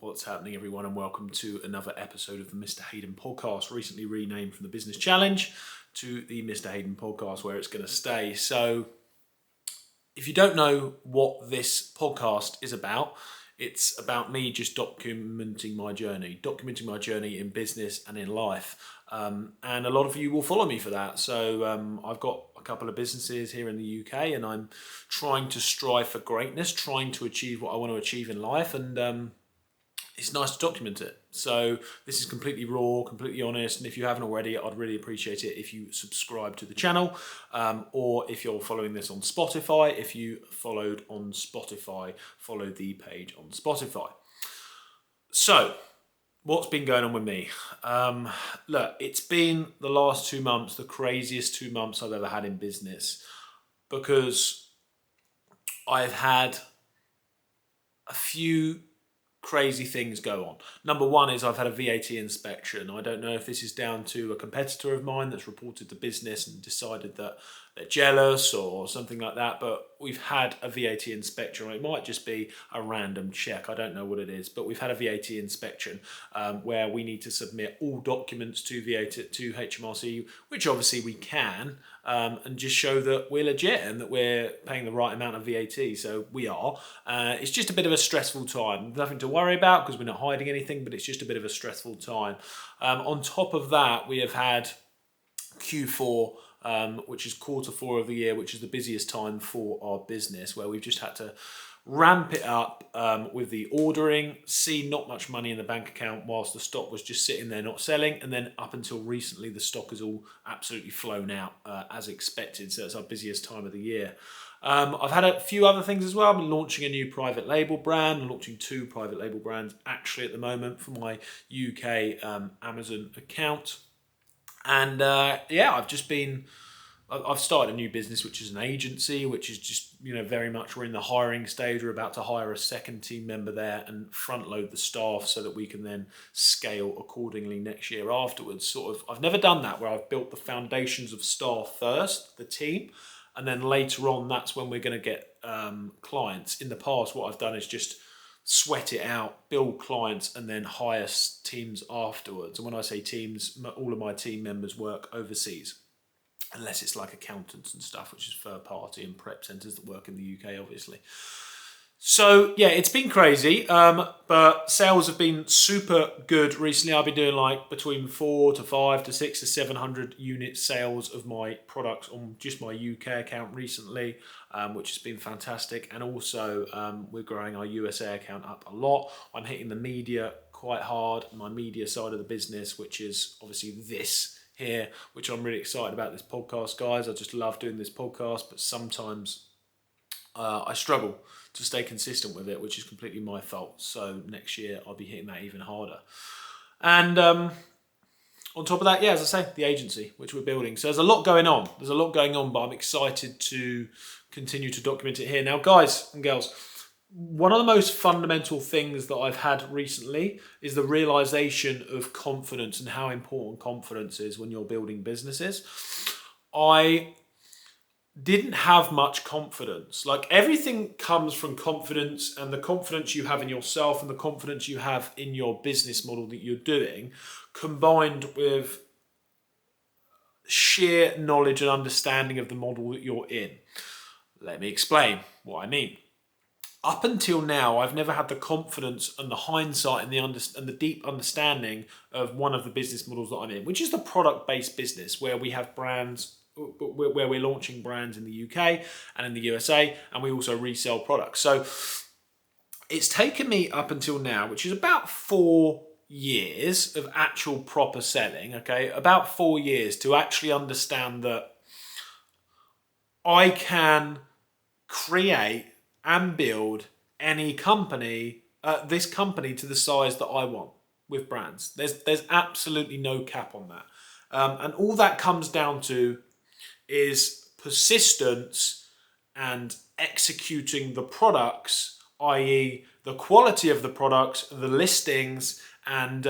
What's happening, everyone, and welcome to another episode of the Mr. Hayden podcast, recently renamed from the Business Challenge to the Mr. Hayden podcast, where it's going to stay. So if you don't know what this podcast is about, it's about me just documenting my journey in business and in life. And a lot of you will follow me for that. So I've got a couple of businesses here in the UK, and I'm trying to strive for greatness, trying to achieve what I want to achieve in life. And it's nice to document it. So this is completely raw, completely honest. And if you haven't already, I'd really appreciate it if you subscribe to the channel, or if you're following this on Spotify. If you followed on Spotify, follow the page on Spotify. So what's been going on with me? Look, it's been the last 2 months, the craziest 2 months I've ever had in business, because I've had a few crazy things go on. Number one is I've had a VAT inspection. I don't know if this is down to a competitor of mine that's reported the business and decided that they're jealous or something like that, but we've had a VAT inspection. It might just be a random check. I don't know what it is, but we've had a VAT inspection where we need to submit all documents to HMRC, which obviously we can, and just show that we're legit and that we're paying the right amount of VAT. So we are. It's just a bit of a stressful time. Nothing to worry about because we're not hiding anything, but it's just a bit of a stressful time. On top of that, we have had Q4, which is quarter four of the year, which is the busiest time for our business, where we've just had to ramp it up with the ordering, see not much money in the bank account whilst the stock was just sitting there not selling, and then up until recently the stock has all absolutely flown out as expected. So it's our busiest time of the year. I've had a few other things as well. I've been launching a new private label brand. I'm launching 2 private label brands actually at the moment for my UK Amazon account. And I've started a new business, which is an agency, which is just, very much we're in the hiring stage. We're about to hire a second team member there and front load the staff so that we can then scale accordingly next year afterwards. I've never done that, where I've built the foundations of staff first, the team, and then later on, that's when we're going to get clients. In the past, what I've done is just sweat it out, build clients, and then hire teams afterwards. And when I say teams, all of my team members work overseas, unless it's like accountants and stuff, which is third party, and prep centres that work in the UK, obviously. So yeah, it's been crazy, but sales have been super good recently. I've been doing like between 4 to 5 to 6 to 700 unit sales of my products on just my UK account recently, which has been fantastic. And also we're growing our USA account up a lot. I'm hitting the media quite hard, my media side of the business, which is obviously this here, which I'm really excited about, this podcast, guys. I just love doing this podcast, but sometimes I struggle to stay consistent with it, which is completely my fault. So next year I'll be hitting that even harder. And on top of that, as I say, the agency, which we're building. So there's a lot going on. But I'm excited to continue to document it here. Now, guys and girls, one of the most fundamental things that I've had recently is the realization of confidence and how important confidence is when you're building businesses. I didn't have much confidence. Like, everything comes from confidence, and the confidence you have in yourself and the confidence you have in your business model that you're doing, combined with sheer knowledge and understanding of the model that you're in. Let me explain what I mean. Up until now, I've never had the confidence and the hindsight and the deep understanding of one of the business models that I'm in, which is the product-based business, where we have brands, where we're launching brands in the UK and in the USA, and we also resell products. So it's taken me up until now, which is about 4 years of actual proper selling, okay? About 4 years to actually understand that I can create and build any company, this company to the size that I want with brands. There's absolutely no cap on that. And all that comes down to is persistence and executing the products, i.e. the quality of the products, the listings, and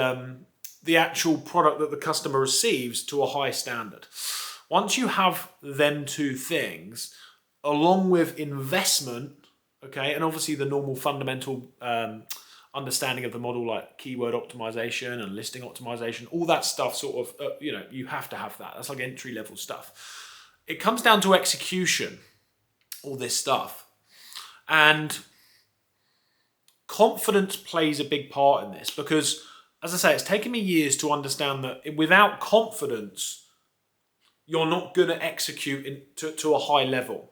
the actual product that the customer receives to a high standard. Once you have them 2 things, along with investment, okay, and obviously the normal fundamental understanding of the model, like keyword optimization and listing optimization, all that stuff sort of, you have to have that. That's like entry level stuff. It comes down to execution, all this stuff. And confidence plays a big part in this because, as I say, it's taken me years to understand that without confidence, you're not going to execute to a high level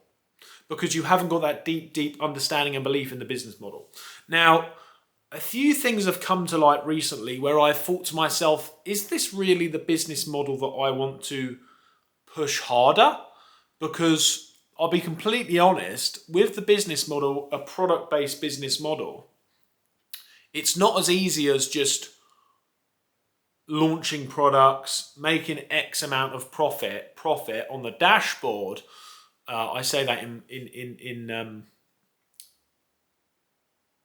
because you haven't got that deep understanding and belief in the business model. Now, a few things have come to light recently where I've thought to myself, is this really the business model that I want to push harder? Because I'll be completely honest, with the business model, a product-based business model, it's not as easy as just launching products, making X amount of profit on the dashboard. I say that in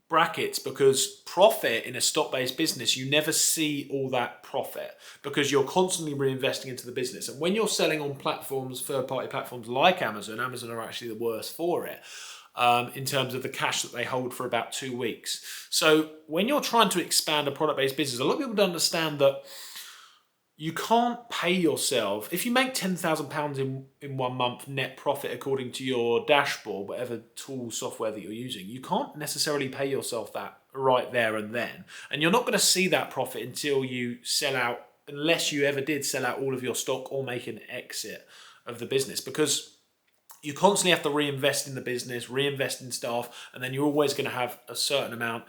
brackets because profit in a stock-based business, you never see all that profit because you're constantly reinvesting into the business. And when you're selling on platforms, third-party platforms like Amazon are actually the worst for it. In terms of the cash that they hold for about 2 weeks. So when you're trying to expand a product-based business, a lot of people don't understand that you can't pay yourself. If you make £10,000 in 1 month net profit according to your dashboard, whatever tool software that you're using, you can't necessarily pay yourself that right there and then. And you're not going to see that profit until you sell out, unless you ever did sell out all of your stock or make an exit of the business, because you constantly have to reinvest in the business, reinvest in staff, and then you're always going to have a certain amount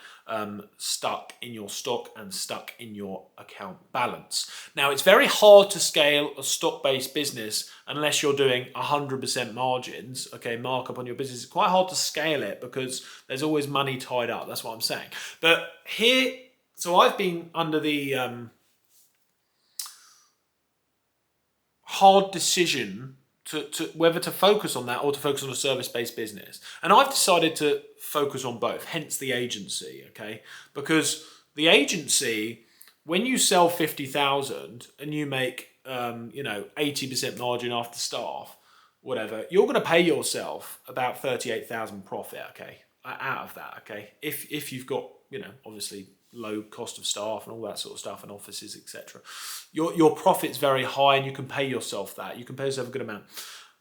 stuck in your stock and stuck in your account balance. Now, it's very hard to scale a stock-based business unless you're doing 100% margins, markup on your business. It's quite hard to scale it because there's always money tied up. That's what I'm saying. But here, so I've been under the hard decision to whether to focus on that or to focus on a service-based business. And I've decided to focus on both, hence the agency, okay? Because the agency, when you sell 50,000 and you make 80% margin after staff, whatever, you're going to pay yourself about 38,000 profit, okay, out of that, okay? If you've got, obviously low cost of staff and all that sort of stuff and offices, etc. Your profit's very high and you can pay yourself that. You can pay yourself a good amount.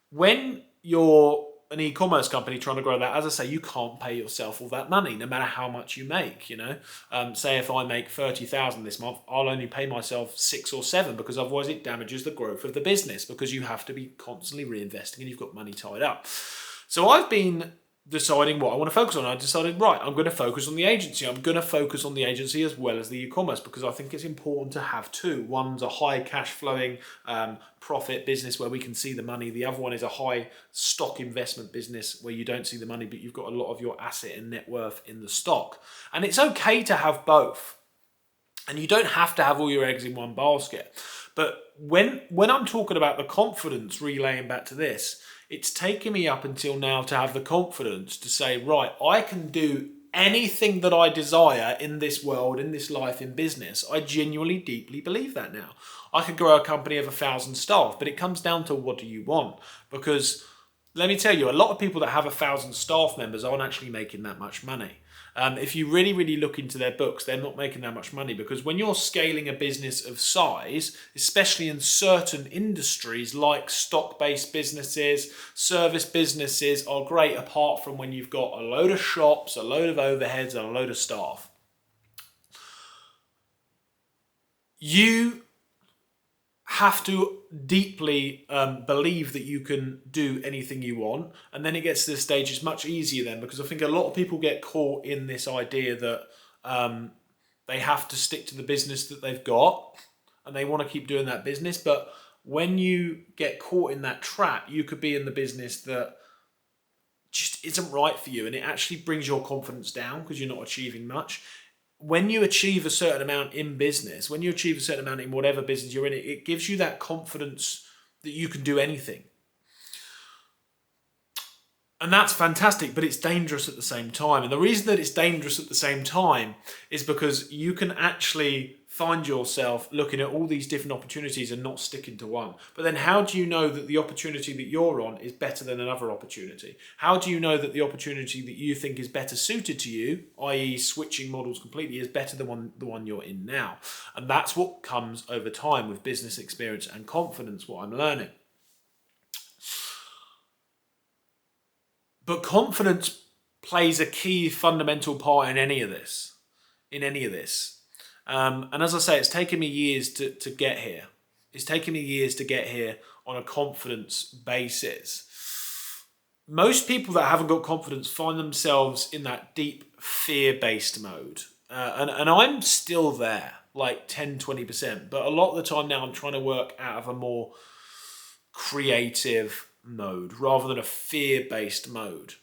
When you're an e-commerce company trying to grow that, as I say, you can't pay yourself all that money, no matter how much you make, Say if I make 30,000 this month, I'll only pay myself 6 or 7 because otherwise it damages the growth of the business because you have to be constantly reinvesting and you've got money tied up. So I've been deciding what I want to focus on. I decided, right, I'm going to focus on the agency. I'm going to focus on the agency as well as the e-commerce because I think it's important to have two. One's a high cash flowing profit business where we can see the money. The other one is a high stock investment business where you don't see the money, but you've got a lot of your asset and net worth in the stock. And it's okay to have both. And you don't have to have all your eggs in one basket. But when I'm talking about the confidence, relaying back to this, it's taken me up until now to have the confidence to say, right, I can do anything that I desire in this world, in this life, in business. I genuinely, deeply believe that now. I could grow a company of 1,000 staff, but it comes down to what do you want? Because let me tell you, a lot of people that have 1,000 staff members aren't actually making that much money. If you really, really look into their books, they're not making that much money because when you're scaling a business of size, especially in certain industries like stock-based businesses, service businesses are great apart from when you've got a load of shops, a load of overheads, and a load of staff. You have to deeply believe that you can do anything you want, and then it gets to this stage it's much easier then because I think a lot of people get caught in this idea that they have to stick to the business that they've got and they want to keep doing that business, but when you get caught in that trap you could be in the business that just isn't right for you and it actually brings your confidence down because you're not achieving much. When you achieve a certain amount in business, when you achieve a certain amount in whatever business you're in, it gives you that confidence that you can do anything. And that's fantastic, but it's dangerous at the same time. And the reason that it's dangerous at the same time is because you can actually find yourself looking at all these different opportunities and not sticking to one. But then how do you know that the opportunity that you're on is better than another opportunity? How do you know that the opportunity that you think is better suited to you, i.e. switching models completely, is better than the one you're in now? And that's what comes over time with business experience and confidence, what I'm learning. But confidence plays a key fundamental part in any of this. And as I say, it's taken me years to get here. It's taken me years to get here on a confidence basis. Most people that haven't got confidence find themselves in that deep fear-based mode. And I'm still there, like 10, 20%. But a lot of the time now I'm trying to work out of a more creative mode rather than a fear-based mode.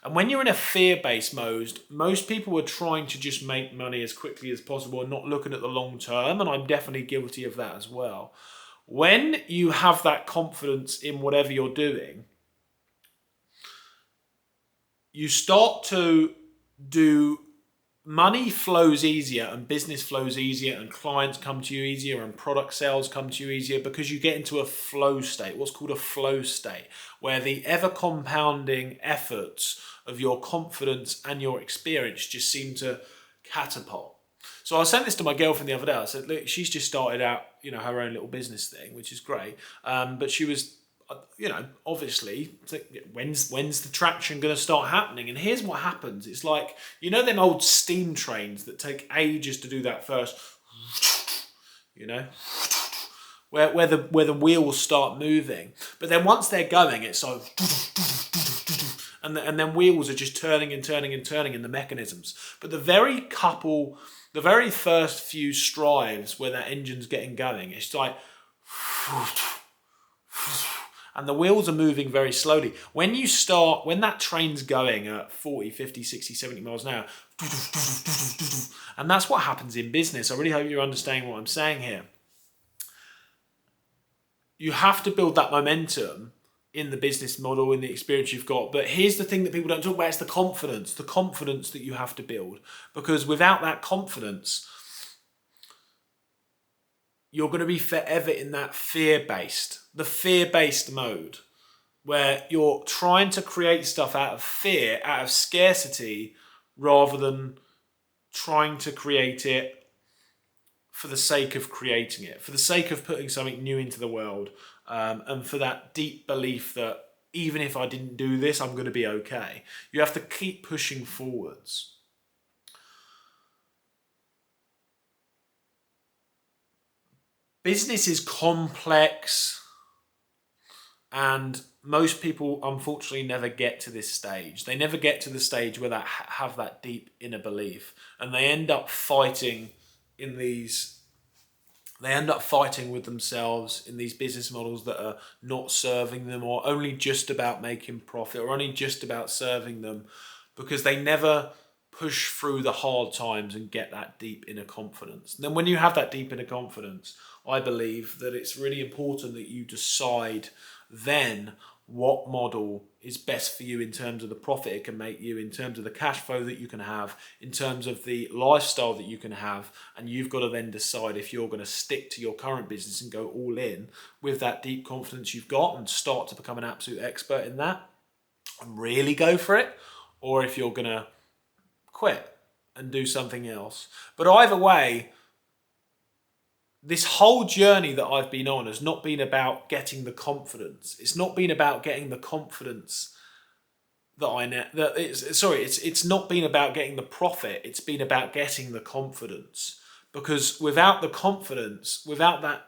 And when you're in a fear-based mode, most people are trying to just make money as quickly as possible and not looking at the long term, and I'm definitely guilty of that as well. When you have that confidence in whatever you're doing, you start to do money flows easier and business flows easier and clients come to you easier and product sales come to you easier because you get into a flow state, what's called a flow state, where the ever compounding efforts of your confidence and your experience just seem to catapult. So I sent this to my girlfriend the other day. I said, look, she's just started out, her own little business thing, which is great. But she was, obviously, when's the traction going to start happening? And here's what happens. It's like, them old steam trains that take ages to do that first, where the wheels start moving. But then once they're going, it's so, and then wheels are just turning and turning and turning in the mechanisms. But the very first few strides where that engine's getting going, it's like, and the wheels are moving very slowly. When that train's going at 40, 50, 60, 70 miles an hour, and that's what happens in business. I really hope you're understanding what I'm saying here. You have to build that momentum in the business model, in the experience you've got. But here's the thing that people don't talk about, it's the confidence that you have to build. Because without that confidence, you're going to be forever in that fear-based mode, where you're trying to create stuff out of fear, out of scarcity, rather than trying to create it for the sake of creating it, for the sake of putting something new into the world, and for that deep belief that even if I didn't do this, I'm going to be okay. You have to keep pushing forwards. Business is complex, and most people unfortunately never get to this stage. They never get to the stage where they have that deep inner belief, and they end up fighting with themselves in these business models that are not serving them, or only just about making profit, or only just about serving them, because they never push through the hard times and get that deep inner confidence. And then when you have that deep inner confidence, I believe that it's really important that you decide then what model is best for you in terms of the profit it can make you, in terms of the cash flow that you can have, in terms of the lifestyle that you can have. And you've got to then decide if you're going to stick to your current business and go all in with that deep confidence you've got and start to become an absolute expert in that and really go for it, or if you're going to quit and do something else. But either way, this whole journey that I've been on has not been about getting the confidence. It's not been about getting the confidence it's not been about getting the profit. It's been about getting the confidence. Because without the confidence, without that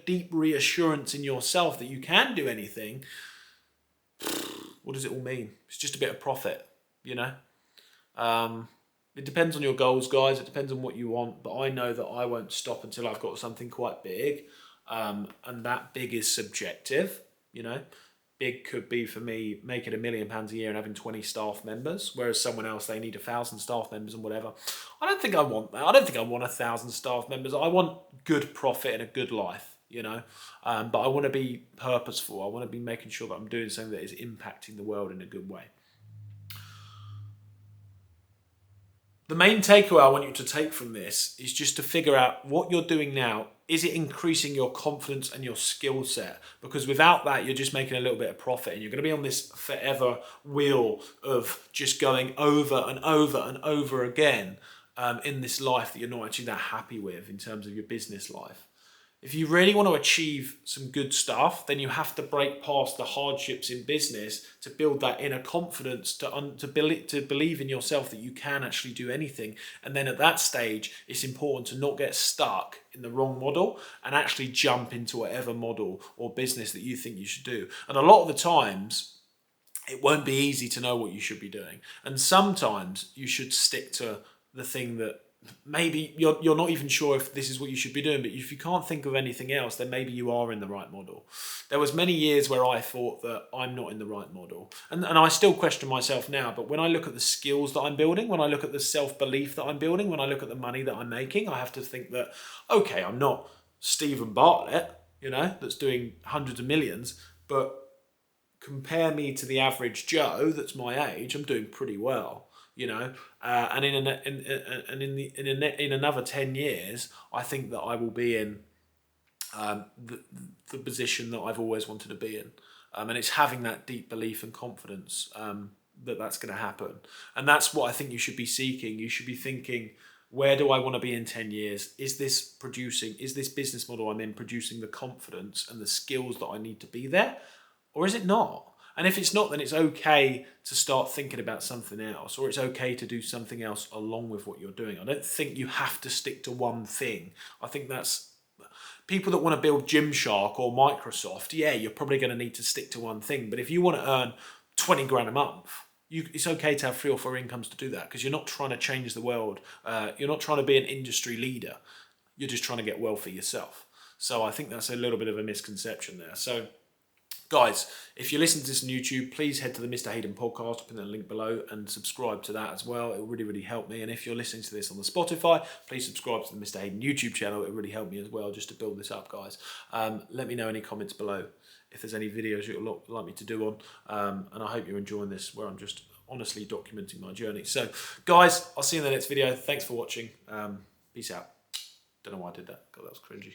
deep reassurance in yourself that you can do anything, what does it all mean? It's just a bit of profit, It depends on your goals, guys. It depends on what you want. But I know that I won't stop until I've got something quite big. And that big is subjective, Big could be for me making £1 million a year and having 20 staff members, whereas someone else, they need 1,000 staff members and whatever. I don't think I want that. I don't think I want 1,000 staff members. I want good profit and a good life, But I want to be purposeful. I want to be making sure that I'm doing something that is impacting the world in a good way. The main takeaway I want you to take from this is just to figure out what you're doing now. Is it increasing your confidence and your skill set? Because without that, you're just making a little bit of profit, and you're going to be on this forever wheel of just going over and over and over again in this life that you're not actually that happy with in terms of your business life. If you really want to achieve some good stuff, then you have to break past the hardships in business to build that inner confidence, to believe in yourself that you can actually do anything. And then at that stage, it's important to not get stuck in the wrong model and actually jump into whatever model or business that you think you should do. And a lot of the times, it won't be easy to know what you should be doing. And sometimes you should stick to the thing that maybe you're not even sure if this is what you should be doing, but if you can't think of anything else, then maybe you are in the right model. There was many years where I thought that I'm not in the right model. And I still question myself now, but when I look at the skills that I'm building, when I look at the self-belief that I'm building, when I look at the money that I'm making, I have to think that, okay, I'm not Stephen Bartlett, that's doing hundreds of millions, but compare me to the average Joe that's my age, I'm doing pretty well. And in another 10 years, I think that I will be in the position that I've always wanted to be in, and it's having that deep belief and confidence that that's going to happen, and that's what I think you should be seeking. You should be thinking, where do I want to be in 10 years? Is this business model I'm in producing the confidence and the skills that I need to be there, or is it not? And if it's not, then it's okay to start thinking about something else, or it's okay to do something else along with what you're doing. I don't think you have to stick to one thing. I think that's people that want to build Gymshark or Microsoft. Yeah, you're probably going to need to stick to one thing. But if you want to earn 20 grand a month, it's okay to have 3 or 4 incomes to do that, because you're not trying to change the world. You're not trying to be an industry leader. You're just trying to get wealthy yourself. So I think that's a little bit of a misconception there. So, guys, if you listen to this on YouTube, please head to the Mr. Hayden podcast, put the link below, and subscribe to that as well. It will really, really help me. And if you're listening to this on the Spotify, please subscribe to the Mr. Hayden YouTube channel. It will really help me as well, just to build this up, guys. Let me know any comments below if there's any videos you'd like me to do on. And I hope you're enjoying this, where I'm just honestly documenting my journey. So, guys, I'll see you in the next video. Thanks for watching. Peace out. Don't know why I did that. God, that was cringy.